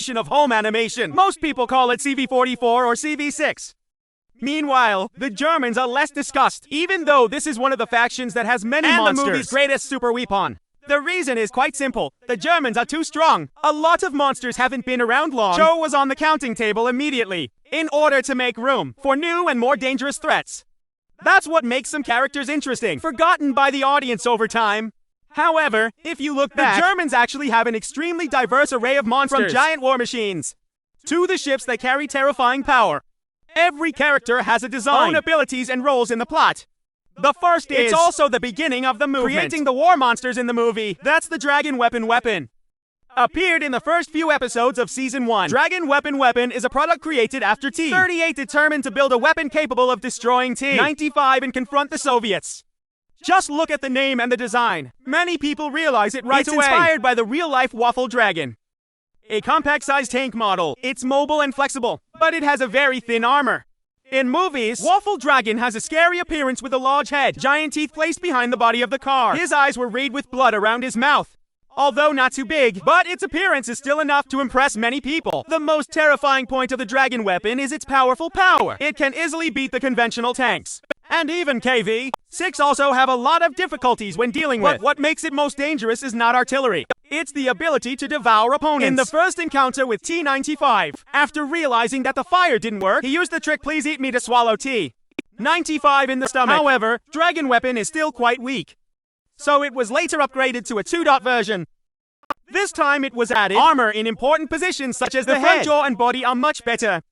of home animation. Most people call it CV-44 or CV-6. Meanwhile, the Germans are less discussed, even though this is one of the factions that has many monsters. And the movie's greatest super weapon. The reason is quite simple. The Germans are too strong. A lot of monsters haven't been around long. Joe was on the counting table immediately, in order to make room for new and more dangerous threats. That's what makes some characters interesting, forgotten by the audience over time. However, if you look back, the Germans actually have an extremely diverse array of monsters, from giant war machines to the ships that carry terrifying power. Every character has a design, own abilities, and roles in the plot. The first is, it's also the beginning of the movement, creating the war monsters in the movie. That's the Dragon Weapon. Appeared in the first few episodes of Season 1. Dragon Weapon is a product created after T-38 determined to build a weapon capable of destroying T-95 and confront the Soviets. Just look at the name and the design. Many people realize it right away. It's inspired by the real-life Waffentrager, a compact-sized tank model. It's mobile and flexible, but it has a very thin armor. In movies, Waffentrager has a scary appearance with a large head, giant teeth placed behind the body of the car. His eyes were red with blood around his mouth. Although not too big, but its appearance is still enough to impress many people. The most terrifying point of the Dragon Weapon is its powerful power. It can easily beat the conventional tanks. And even KV-6 also have a lot of difficulties when dealing with. But what makes it most dangerous is not artillery. It's the ability to devour opponents. In the first encounter with T-95, after realizing that the fire didn't work, he used the trick "please eat me" to swallow T-95 in the stomach. However, Dragon Weapon is still quite weak, so it was later upgraded to a 2-dot version. This time it was added armor in important positions such as the front jaw and body are much better.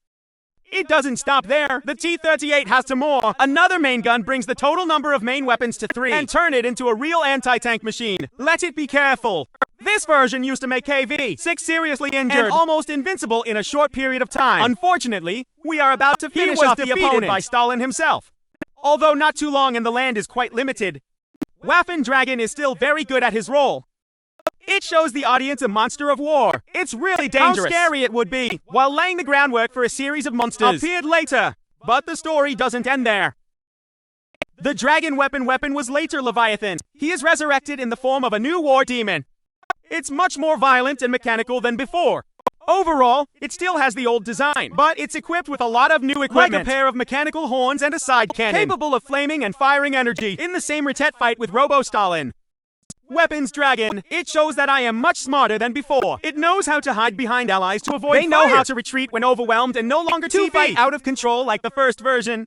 It doesn't stop there. The T-38 has 2 more. Another main gun brings the total number of main weapons to 3 and turn it into a real anti-tank machine. Let it be careful. This version used to make KV-6 seriously injured and almost invincible in a short period of time. Unfortunately, we are about to finish off the opponent by Stalin himself. Although not too long and the land is quite limited, Waffentrager is still very good at his role. It shows the audience a monster of war. It's really dangerous. How scary it would be, while laying the groundwork for a series of monsters appeared later. But the story doesn't end there. The Dragon Weapon was later Leviathan. He is resurrected in the form of a new war demon. It's much more violent and mechanical than before. Overall, it still has the old design, but it's equipped with a lot of new equipment. Like a pair of mechanical horns and a side cannon, capable of flaming and firing energy, in the same Ratte fight with Robo-Stalin. Weapons Dragon, it shows that I am much smarter than before. It knows how to hide behind allies to avoid fire. They know how to retreat when overwhelmed and no longer to fight out of control like the first version.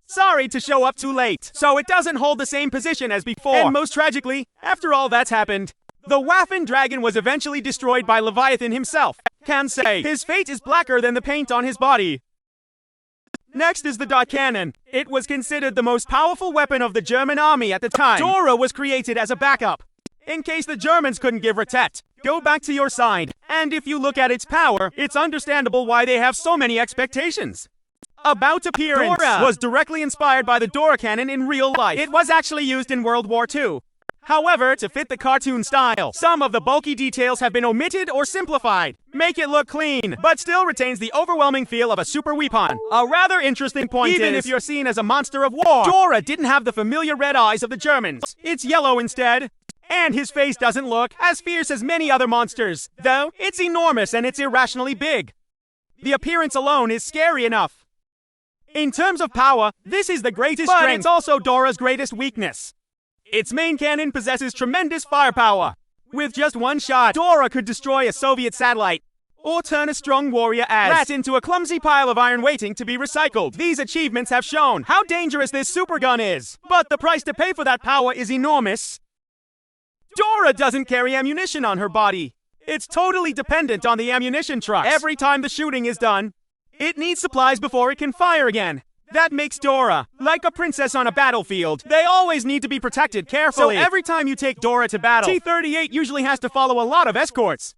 Sorry to show up too late, so it doesn't hold the same position as before. And most tragically, after all that's happened, the Waffentrager was eventually destroyed by Leviathan himself. Can say his fate is blacker than the paint on his body. Next is the dot cannon. It was considered the most powerful weapon of the German army at the time. Dora was created as a backup, in case the Germans couldn't give Ratte. Go back to your side. And if you look at its power, it's understandable why they have so many expectations. About appearance, Dora was directly inspired by the Dora cannon in real life. It was actually used in World War II. However, to fit the cartoon style, some of the bulky details have been omitted or simplified. Make it look clean, but still retains the overwhelming feel of a super weapon. A rather interesting point is, even if you're seen as a monster of war, Dora didn't have the familiar red eyes of the Germans. It's yellow instead. And his face doesn't look as fierce as many other monsters, though it's enormous and it's irrationally big. The appearance alone is scary enough. In terms of power, this is the greatest strength, but it's also Dora's greatest weakness. Its main cannon possesses tremendous firepower. With just one shot, Dora could destroy a Soviet satellite, or turn a strong warrior as Ratte into a clumsy pile of iron waiting to be recycled. These achievements have shown how dangerous this supergun is, but the price to pay for that power is enormous. Dora doesn't carry ammunition on her body. It's totally dependent on the ammunition trucks. Every time the shooting is done, it needs supplies before it can fire again. That makes Dora like a princess on a battlefield. They always need to be protected carefully. So every time you take Dora to battle, T-38 usually has to follow a lot of escorts.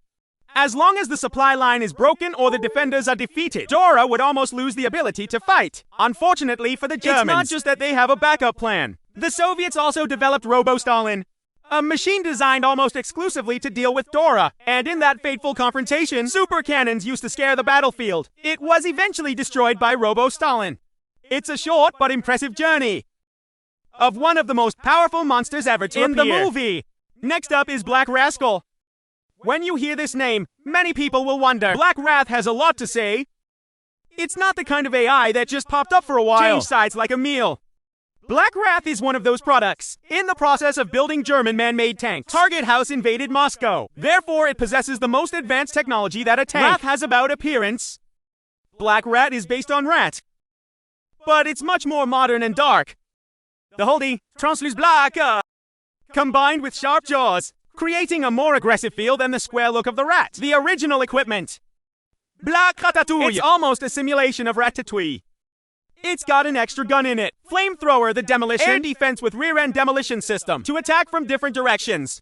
As long as the supply line is broken or the defenders are defeated, Dora would almost lose the ability to fight. Unfortunately for the Germans, it's not just that they have a backup plan. The Soviets also developed Robo-Stalin, a machine designed almost exclusively to deal with Dora. And in that fateful confrontation, super cannons used to scare the battlefield. It was eventually destroyed by Robo-Stalin. It's a short but impressive journey of one of the most powerful monsters ever to appear in the movie. Next up is Black Rascal. When you hear this name, many people will wonder. Black Wrath has a lot to say. It's not the kind of AI that just popped up for a while. Change sides like a meal. Black Wrath is one of those products. In the process of building German man-made tanks, Target House invaded Moscow. Therefore, it possesses the most advanced technology that a tank Wrath has about appearance. Black Rat is based on rat, but it's much more modern and dark. The Holdy, Transluce Black, combined with sharp jaws, creating a more aggressive feel than the square look of the rat. The original equipment. Black Ratatouille. It's almost a simulation of Ratatouille. It's got an extra gun in it. Flamethrower, the demolition, air defense with rear-end demolition system to attack from different directions.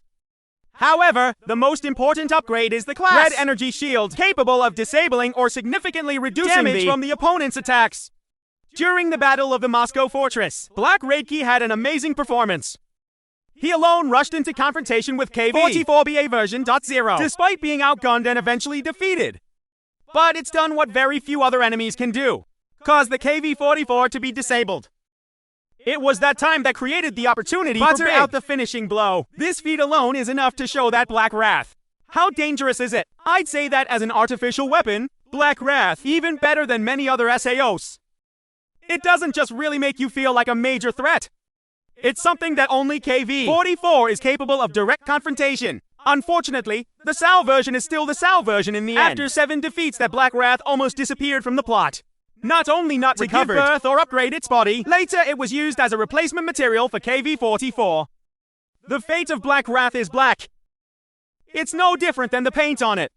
However, the most important upgrade is the class Red Energy Shield, capable of disabling or significantly reducing damage from the opponent's attacks. During the Battle of the Moscow Fortress, Black Ratte had an amazing performance. He alone rushed into confrontation with KV-44BA version .0, despite being outgunned and eventually defeated. But it's done what very few other enemies can do. Cause the KV-44 to be disabled. It was that time that created the opportunity to butter out the finishing blow. This feat alone is enough to show that Black Wrath. How dangerous is it? I'd say that as an artificial weapon, Black Wrath, even better than many other SAOs. It doesn't just really make you feel like a major threat. It's something that only KV-44 is capable of direct confrontation. Unfortunately, the SAO version is still the SAO version in the end. After 7 defeats, that Black Wrath almost disappeared from the plot. Not only not to give birth or upgrade its body, later it was used as a replacement material for KV-44. The fate of Black Wrath is black. It's no different than the paint on it.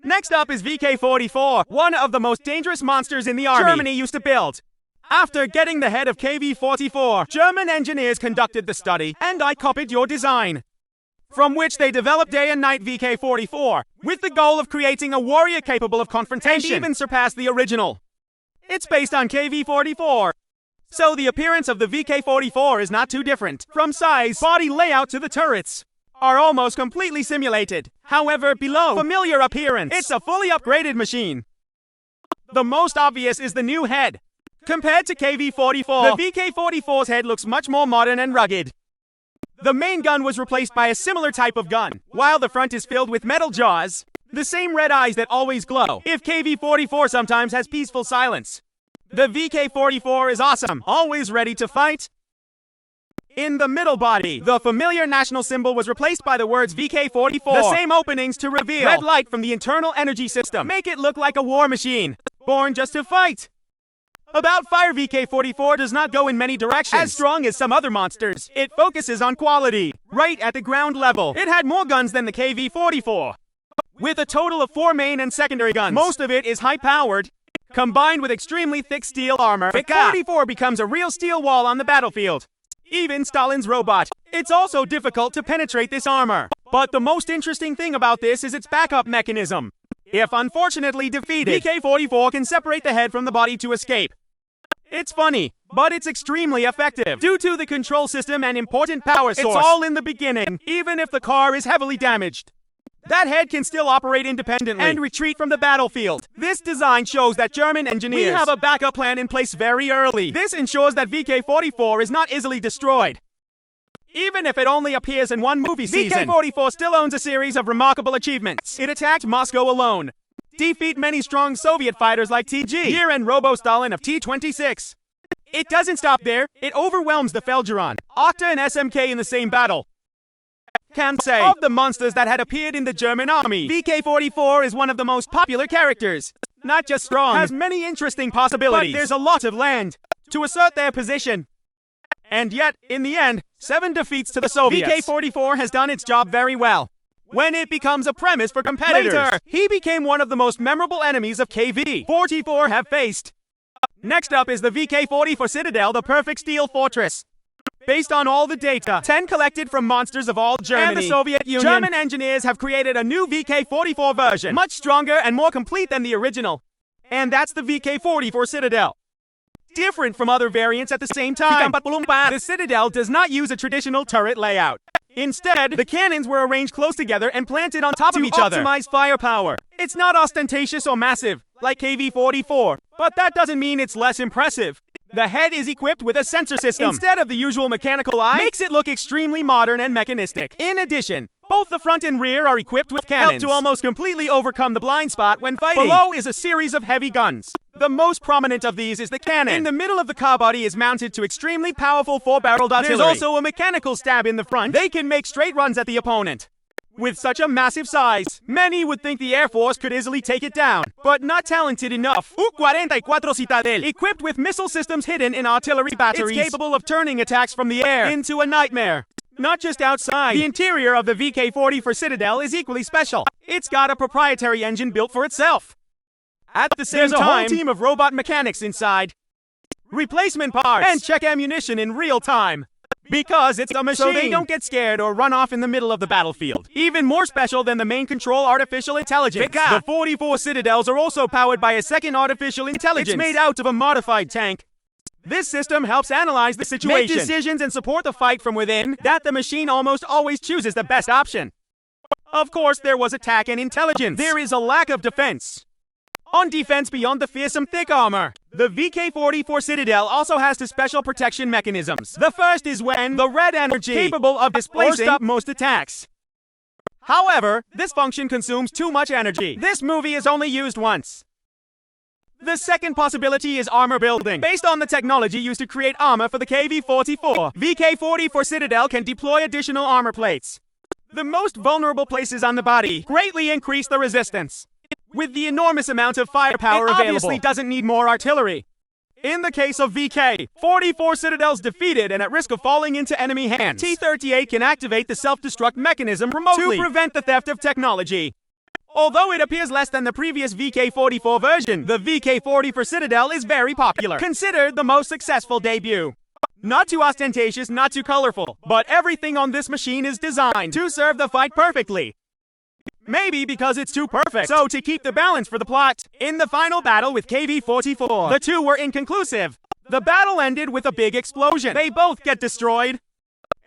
Next up is VK-44, one of the most dangerous monsters in the army Germany used to build. After getting the head of KV-44, German engineers conducted the study, and I copied your design, from which they developed day and night VK-44, with the goal of creating a warrior capable of confrontation, and even surpass the original. It's based on KV-44, so the appearance of the VK-44 is not too different. From size, body layout to the turrets are almost completely simulated. However, below familiar appearance, it's a fully upgraded machine. The most obvious is the new head. Compared to KV-44, the VK-44's head looks much more modern and rugged. The main gun was replaced by a similar type of gun, while the front is filled with metal jaws, the same red eyes that always glow, if KV-44 sometimes has peaceful silence. The VK-44 is awesome, always ready to fight. In the middle body, the familiar national symbol was replaced by the words VK-44. The same openings to reveal red light from the internal energy system make it look like a war machine, born just to fight. About fire, VK-44 does not go in many directions. As strong as some other monsters, it focuses on quality, right at the ground level. It had more guns than the KV-44, with a total of 4 main and secondary guns. Most of it is high-powered, combined with extremely thick steel armor. The 44 becomes a real steel wall on the battlefield. Even Stalin's robot. It's also difficult to penetrate this armor. But the most interesting thing about this is its backup mechanism. If unfortunately defeated, VK-44 can separate the head from the body to escape. It's funny, but it's extremely effective. Due to the control system and important power source, it's all in the beginning, even if the car is heavily damaged. That head can still operate independently and retreat from the battlefield. This design shows that German engineers have a backup plan in place very early. This ensures that VK-44 is not easily destroyed. Even if it only appears in one movie season, VK-44 still owns a series of remarkable achievements. It attacked Moscow alone, defeat many strong Soviet fighters like TG, Gir and Robo-Stalin of T-26. It doesn't stop there, it overwhelms the Felgeron, Octa and SMK in the same battle. Can say, of the monsters that had appeared in the German army, VK-44 is one of the most popular characters. Not just strong, has many interesting possibilities, but there's a lot of land to assert their position. And yet, in the end, 7 defeats to the Soviets. VK-44 has done its job very well. When it becomes a premise for competitors, later, he became one of the most memorable enemies of KV-44 have faced. Next up is the VK-44 Citadel, the perfect steel fortress. Based on all the data, 10 collected from monsters of all Germany and the Soviet Union, German engineers have created a new VK-44 version, much stronger and more complete than the original. And that's the VK-44 Citadel. Different from other variants at the same time, the Citadel does not use a traditional turret layout. Instead, the cannons were arranged close together and planted on top of each other to optimize firepower. It's not ostentatious or massive, like KV-44, but that doesn't mean it's less impressive. The head is equipped with a sensor system instead of the usual mechanical eye, makes it look extremely modern and mechanistic. In addition, both the front and rear are equipped with cannons, help to almost completely overcome the blind spot when fighting. Below is a series of heavy guns. The most prominent of these is the cannon. In the middle of the car body is mounted to extremely powerful 4-barreled artillery. There's also a mechanical stab in the front. They can make straight runs at the opponent. With such a massive size, many would think the Air Force could easily take it down, but not talented enough. U-44 Citadel, equipped with missile systems hidden in artillery batteries, it's capable of turning attacks from the air into a nightmare. Not just outside, the interior of the VK-44 Citadel is equally special. It's got a proprietary engine built for itself. At the same time, there's a whole team of robot mechanics inside. Replacement parts, and check ammunition in real time. Because it's a machine, so they don't get scared or run off in the middle of the battlefield. Even more special than the main control artificial intelligence. The 44 Citadels are also powered by a second artificial intelligence. It's made out of a modified tank. This system helps analyze the situation, make decisions, and support the fight from within. That the machine almost always chooses the best option. Of course, there was attack and intelligence. There is a lack of defense. On defense beyond the fearsome thick armor, the VK-44 Citadel also has two special protection mechanisms. The first is when the red energy capable of displacing or stop most attacks. However, this function consumes too much energy. This movie is only used once. The second possibility is armor building. Based on the technology used to create armor for the KV-44, VK-44 Citadel can deploy additional armor plates. The most vulnerable places on the body greatly increase the resistance. With the enormous amount of firepower available, it obviously doesn't need more artillery. In the case of VK-44 Citadels defeated and at risk of falling into enemy hands, T-38 can activate the self-destruct mechanism remotely to prevent the theft of technology. Although it appears less than the previous VK-44 version, the VK-44 Citadel is very popular, considered the most successful debut. Not too ostentatious, not too colorful, but everything on this machine is designed to serve the fight perfectly. Maybe because it's too perfect. So to keep the balance for the plot, in the final battle with KV-44, the two were inconclusive. The battle ended with a big explosion. They both get destroyed.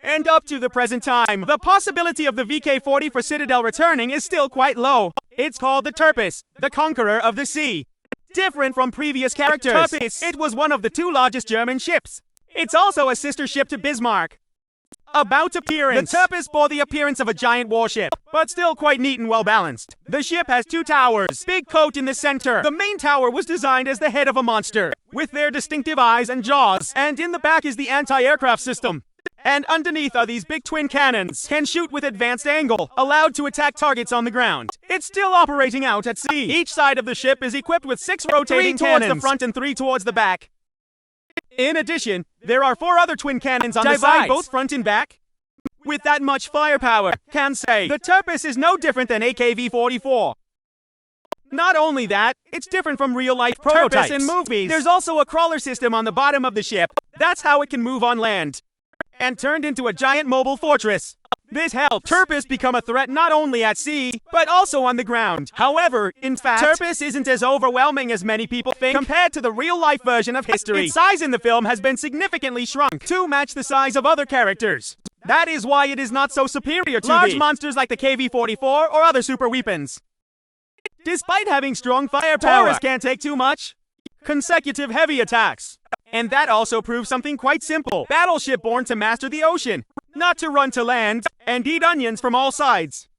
And up to the present time, the possibility of the VK-44 Citadel returning is still quite low. It's called the Tirpitz, the Conqueror of the Sea. Different from previous characters, Tirpitz, it was one of the two largest German ships. It's also a sister ship to Bismarck. About appearance, the Tirpitz bore the appearance of a giant warship, but still quite neat and well balanced. The ship has two towers, big coat in the center. The main tower was designed as the head of a monster, with their distinctive eyes and jaws, and in the back is the anti-aircraft system. And underneath are these big twin cannons, can shoot with advanced angle, allowed to attack targets on the ground. It's still operating out at sea. Each side of the ship is equipped with 6 rotating cannons, 3 towards the front and 3 towards the back. In addition, there are 4 other twin cannons on the side, both front and back. With that much firepower, can say, the Tirpitz is no different than a KV-44. Not only that, it's different from real-life prototypes in movies. There's also a crawler system on the bottom of the ship. That's how it can move on land. And turned into a giant mobile fortress. This helps Tirpitz become a threat not only at sea, but also on the ground. However, in fact, Tirpitz isn't as overwhelming as many people think compared to the real-life version of history. Its size in the film has been significantly shrunk to match the size of other characters. That is why it is not so superior to large monsters like the KV-44 or other super weapons. Despite having strong firepower, Taurus can't take too much. Consecutive heavy attacks. And that also proves something quite simple. Battleship born to master the ocean, not to run to land and eat onions from all sides.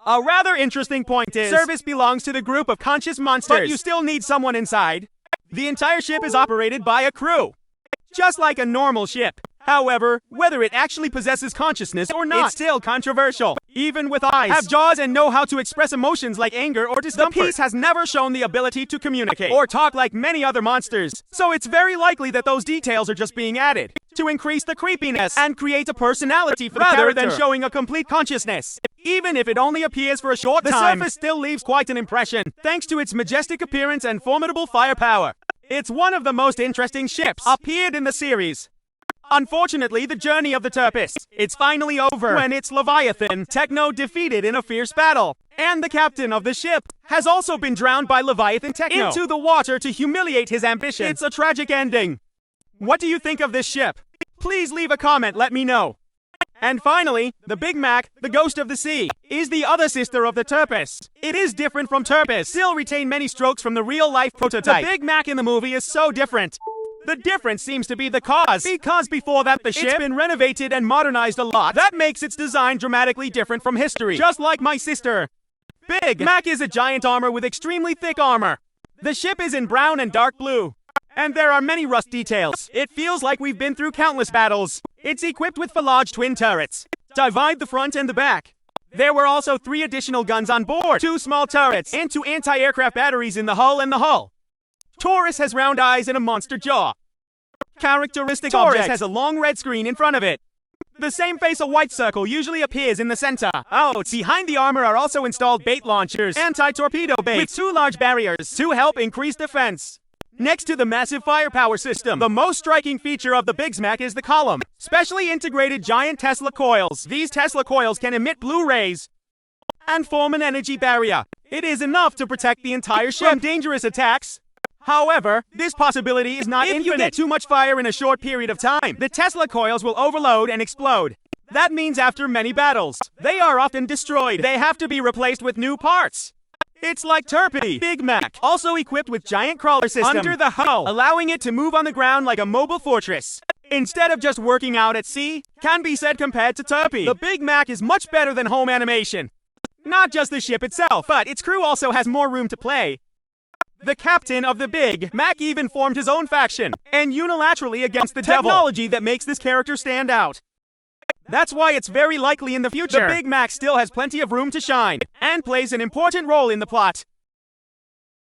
A rather interesting point is, service belongs to the group of conscious monsters, but you still need someone inside. The entire ship is operated by a crew, just like a normal ship. However, whether it actually possesses consciousness or not, it's still controversial. Even with eyes, have jaws, and know how to express emotions like anger or discomfort, the piece has never shown the ability to communicate or talk like many other monsters. So it's very likely that those details are just being added to increase the creepiness and create a personality for the character, rather than showing a complete consciousness. Even if it only appears for a short time, the surface still leaves quite an impression, thanks to its majestic appearance and formidable firepower. It's one of the most interesting ships appeared in the series. Unfortunately, the journey of the Tirpitz, it's finally over when its Leviathan, Techno, defeated in a fierce battle. And the captain of the ship has also been drowned by Leviathan Techno into the water to humiliate his ambition. It's a tragic ending. What do you think of this ship? Please leave a comment, let me know. And finally, the Big Mac, the Ghost of the Sea, is the other sister of the Tirpitz. It is different from Tirpitz, still retain many strokes from the real-life prototype. The Big Mac in the movie is so different. The difference seems to be the cause, because before that the ship's been renovated and modernized a lot. That makes its design dramatically different from history. Just like my sister. Big Mac is a giant armor with extremely thick armor. The ship is in brown and dark blue. And there are many rust details. It feels like we've been through countless battles. It's equipped with large twin turrets. Divide the front and the back. There were also 3 additional guns on board, 2 small turrets, and 2 anti-aircraft batteries in the hull and the hull. Taurus has round eyes and a monster jaw. Characteristic Taurus has a long red screen in front of it. The same face a white circle usually appears in the center. Oh, behind the armor are also installed bait launchers, anti-torpedo bait, with 2 large barriers to help increase defense. Next to the massive firepower system, the most striking feature of the Bismarck is the column. Specially integrated giant Tesla coils. These Tesla coils can emit blue rays and form an energy barrier. It is enough to protect the entire ship from dangerous attacks. However, this possibility is not infinite. If you get too much fire in a short period of time, the Tesla coils will overload and explode. That means after many battles, they are often destroyed. They have to be replaced with new parts. It's like Tirpitz, Big Mac, also equipped with giant crawler system under the hull, allowing it to move on the ground like a mobile fortress. Instead of just working out at sea, can be said compared to Tirpitz. The Big Mac is much better than home animation. Not just the ship itself, but its crew also has more room to play. The captain of the Big Mac even formed his own faction, and unilaterally against the technology that makes this character stand out. That's why it's very likely in the future, the Big Mac still has plenty of room to shine, and plays an important role in the plot.